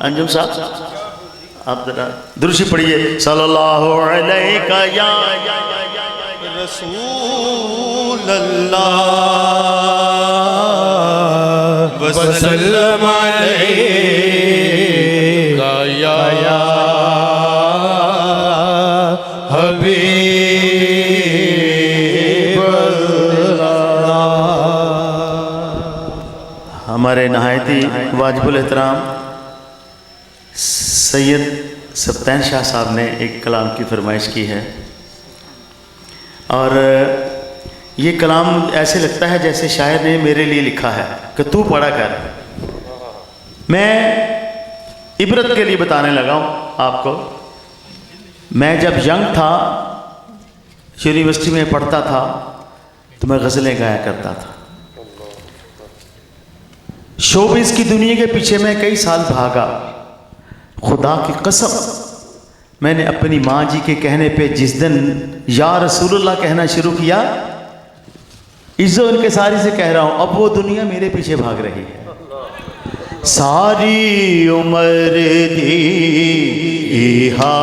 अंजुम साहब आप जरा दुरूशी पढ़िए। सल्लल्लाहु अलैका या रसूल अल्लाह वसल्लम अलैका या हबीब अल्लाह। हमारे नहायती वाजिबुल एहतराम सैयद सफ्तान शाह साहब ने एक कलाम की फरमाइश की है और ये कलाम ऐसे लगता है जैसे शायर ने मेरे लिए लिखा है कि तू पढ़ा कर। मैं इबरत के लिए बताने लगा हूँ आपको। मैं जब यंग था, यूनिवर्सिटी में पढ़ता था, तो मैं गज़लें गाया करता था। शोबिज़ की दुनिया के पीछे मैं कई साल भागा। खुदा की कसम मैंने अपनी माँ जी के कहने पे जिस दिन या रसूलुल्लाह कहना शुरू किया, इज्जो इनके सारी से कह रहा हूँ, अब वो दुनिया मेरे पीछे भाग रही है। सारी उम्र दी हा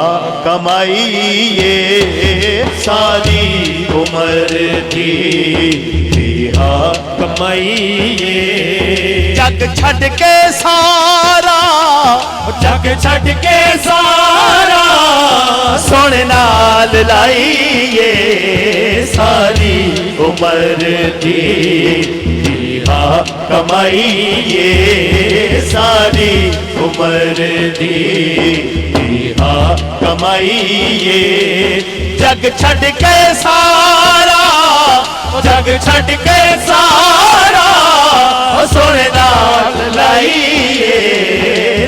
कमाई ये, सारी उम्र दी हा कमाई ये, जग छड़ के सारा, जग छड़ के सारा सोने नाल लाइए, सारी उम्र दी हा कमाइए, सारी उम्र दी हा कमाइए, जग छड़ के सारा, जग छड़ के सारा सोने नाल लाइए,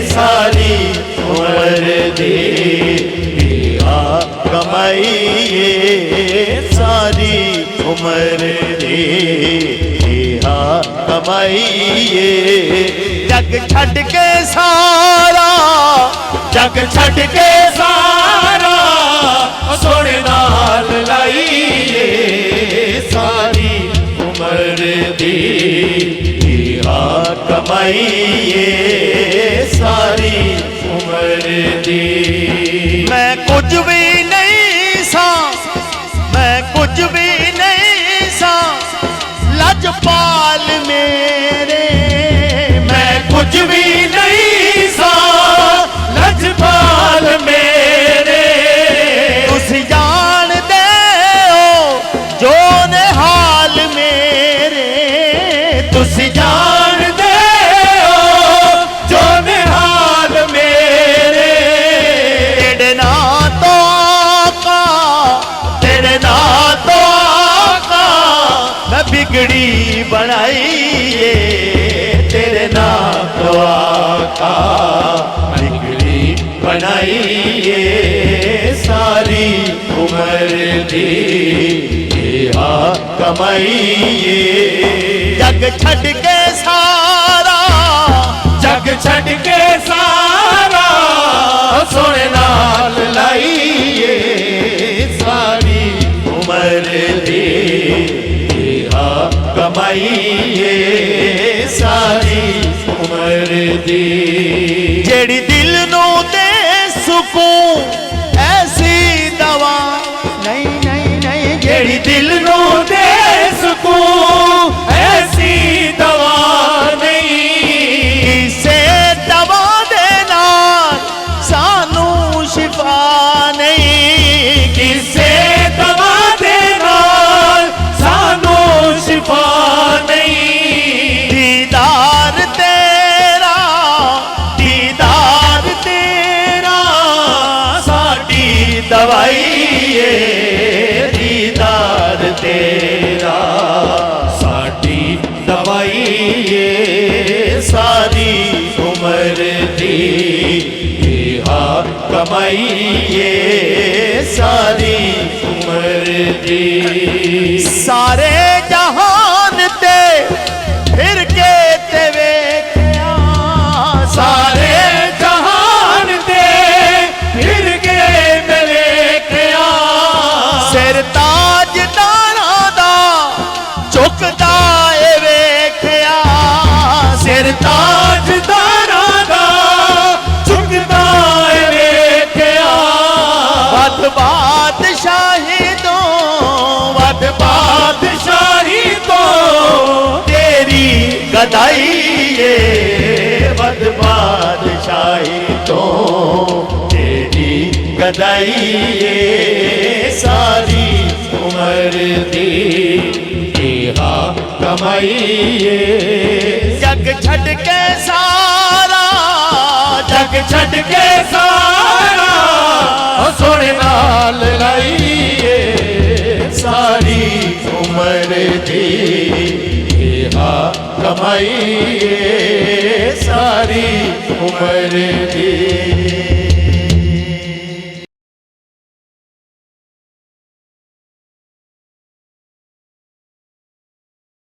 सारी उम्र दी हा कमाइए, सारी उम्र दी हा कमाइए, जग छड़ के सारा, जग छड़ के सारा सोने नाल लाइए, सारी उम्र दी हा कमाइए, सारी उम्र दी। मैं कुछ भी नहीं सा, मैं कुछ भी नहीं सा लजपाल मेरे, मैं कुछ भी नहीं सा लजपाल मेरे, तुसी जान दे हो जो ने हाल मेरे, तुसी जान दे हो जो ने हाल मेरे, तेरे ना तो आका, तेरे ना तो आका मैं बिगड़ी बनाइए, तेरे ना तो आका बिगड़ी बनाइए, सारी उम्र दी हा कमाइए, जग छड़ के सारा, जग छड़ के सारा सोने नाल लाइए, सारी उम्र दी हा कमाइए, सारी उम्र दी। जेड़ी दिल नू दे सुकून ऐसी दवा नहीं नहीं नहीं, जेड़ी दिल नू दे सुकून ऐसी दवा नहीं, किसे दवा देना सानू शिफा नहीं, किसे दवा देना सानू शिफा नहीं, दीदार तेरा, दीदार तेरा साडी दवाई है, दीदार तेरा साडी दवाई है, सारी उम्र दी हा कमाई है, सारी उम्र दी। सारे जहान ते फिर के ते वेख्या, सारे जहान ते फिर के ते वेख्या, सिर ताजदारा दा चुकदा ए वेख्या, सिर ताजदारा दा कद बादशाही तो तेरी गदाई सारी उम्र दी तेरा कमाई जग छड़ के सारा जग छड़ के सारा सोने नाल लाइए सारी उम्र दी तेरा कमाई सारी उम्र दी